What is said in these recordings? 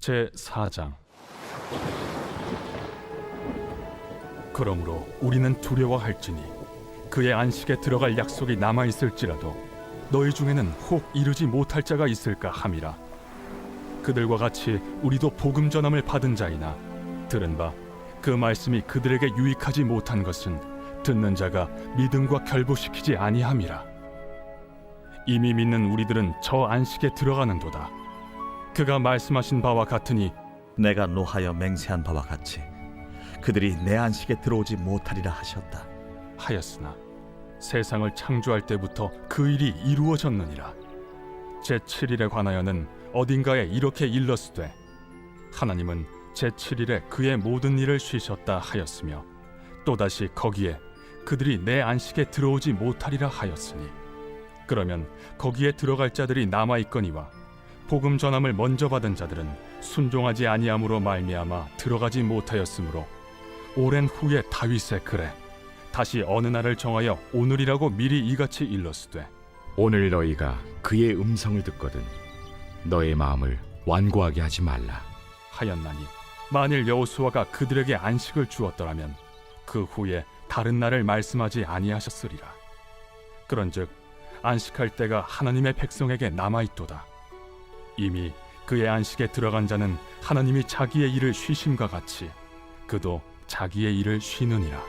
제4장. 그러므로 우리는 두려워할지니 그의 안식에 들어갈 약속이 남아있을지라도 너희 중에는 혹 이르지 못할 자가 있을까 함이라. 그들과 같이 우리도 복음 전함을 받은 자이나 들은 바 그 말씀이 그들에게 유익하지 못한 것은 듣는 자가 믿음과 결부시키지 아니함이라. 이미 믿는 우리들은 저 안식에 들어가는도다. 그가 말씀하신 바와 같으니 내가 노하여 맹세한 바와 같이 그들이 내 안식에 들어오지 못하리라 하셨다. 하였으나 세상을 창조할 때부터 그 일이 이루어졌느니라. 제7일에 관하여는 어딘가에 이렇게 일렀으되 하나님은 제7일에 그의 모든 일을 쉬셨다 하였으며 또다시 거기에 그들이 내 안식에 들어오지 못하리라 하였으니 그러면 거기에 들어갈 자들이 남아있거니와 복음 전함을 먼저 받은 자들은 순종하지 아니함으로 말미암아 들어가지 못하였으므로 오랜 후에 다윗의 글에 다시 어느 날을 정하여 오늘이라고 미리 이같이 일렀으되 오늘 너희가 그의 음성을 듣거든 너의 마음을 완고하게 하지 말라. 하였나니 만일 여호수아가 그들에게 안식을 주었더라면 그 후에 다른 날을 말씀하지 아니하셨으리라. 그런즉 안식할 때가 하나님의 백성에게 남아있도다. 이미 그의 안식에 들어간 자는 하나님이 자기의 일을 쉬심과 같이 그도 자기의 일을 쉬느니라.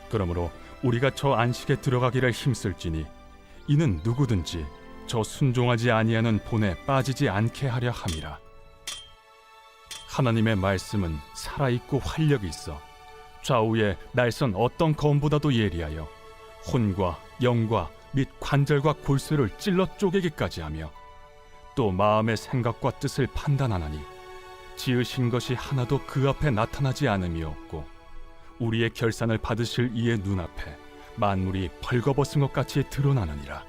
그러므로 우리가 저 안식에 들어가기를 힘쓸지니 이는 누구든지 저 순종하지 아니하는 본에 빠지지 않게 하려 함이라. 하나님의 말씀은 살아있고 활력이 있어 좌우에 날선 어떤 검보다도 예리하여 혼과 영과 및 관절과 골수를 찔러 쪼개기까지 하며 또 마음의 생각과 뜻을 판단하나니 지으신 것이 하나도 그 앞에 나타나지 않음이 없고 우리의 결산을 받으실 이의 눈앞에 만물이 벌거벗은 것 같이 드러나느니라.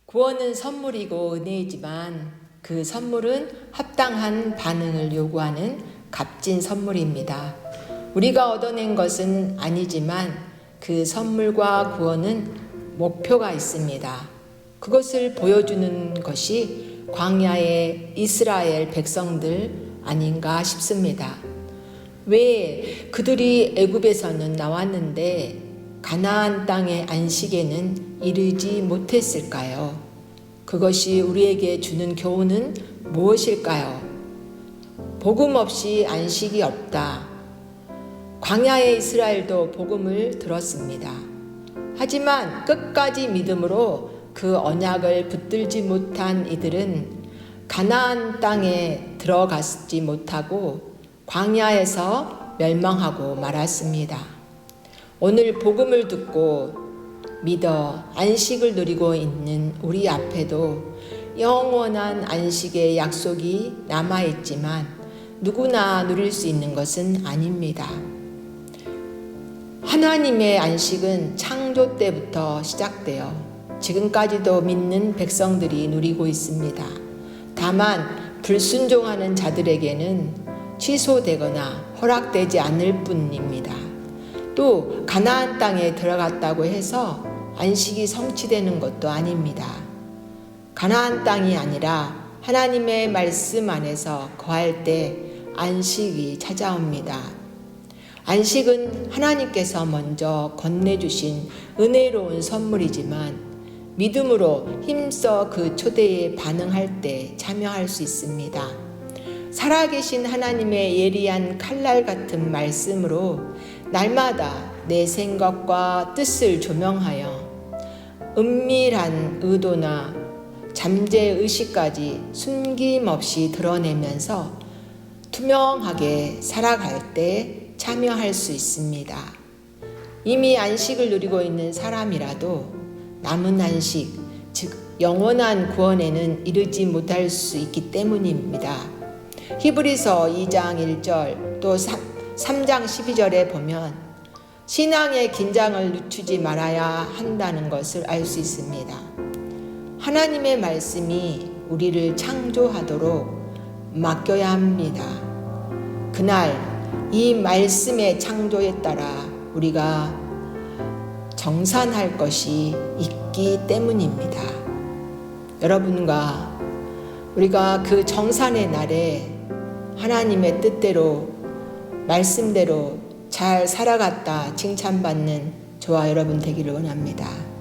구원은 선물이고 은혜이지만 그 선물은 합당한 반응을 요구하는 값진 선물입니다. 우리가 얻어낸 것은 아니지만 그 선물과 구원은 목표가 있습니다. 그것을 보여주는 것이 광야의 이스라엘 백성들 아닌가 싶습니다. 왜 그들이 애굽에서는 나왔는데 가나안 땅의 안식에는 이르지 못했을까요? 그것이 우리에게 주는 교훈은 무엇일까요? 복음 없이 안식이 없다. 광야의 이스라엘도 복음을 들었습니다. 하지만 끝까지 믿음으로 그 언약을 붙들지 못한 이들은 가나안 땅에 들어가지 못하고 광야에서 멸망하고 말았습니다. 오늘 복음을 듣고 믿어 안식을 누리고 있는 우리 앞에도 영원한 안식의 약속이 남아있지만 누구나 누릴 수 있는 것은 아닙니다. 하나님의 안식은 창조 때부터 시작되어 지금까지도 믿는 백성들이 누리고 있습니다. 다만 불순종하는 자들에게는 취소되거나 허락되지 않을 뿐입니다. 또 가나안 땅에 들어갔다고 해서 안식이 성취되는 것도 아닙니다. 가나안 땅이 아니라 하나님의 말씀 안에서 거할 때 안식이 찾아옵니다. 안식은 하나님께서 먼저 건네주신 은혜로운 선물이지만 믿음으로 힘써 그 초대에 반응할 때 참여할 수 있습니다. 살아계신 하나님의 예리한 칼날 같은 말씀으로 날마다 내 생각과 뜻을 조명하여 은밀한 의도나 잠재의식까지 숨김없이 드러내면서 투명하게 살아갈 때 참여할 수 있습니다. 이미 안식을 누리고 있는 사람이라도 남은 안식, 즉 영원한 구원에는 이르지 못할 수 있기 때문입니다. 히브리서 2장 1절 또 3장 12절에 보면 신앙의 긴장을 늦추지 말아야 한다는 것을 알 수 있습니다. 하나님의 말씀이 우리를 창조하도록 맡겨야 합니다. 그날 이 말씀의 창조에 따라 우리가 정산할 것이 있기 때문입니다. 여러분과 우리가 그 정산의 날에 하나님의 뜻대로 말씀대로 잘 살아갔다 칭찬받는 저와 여러분 되기를 원합니다.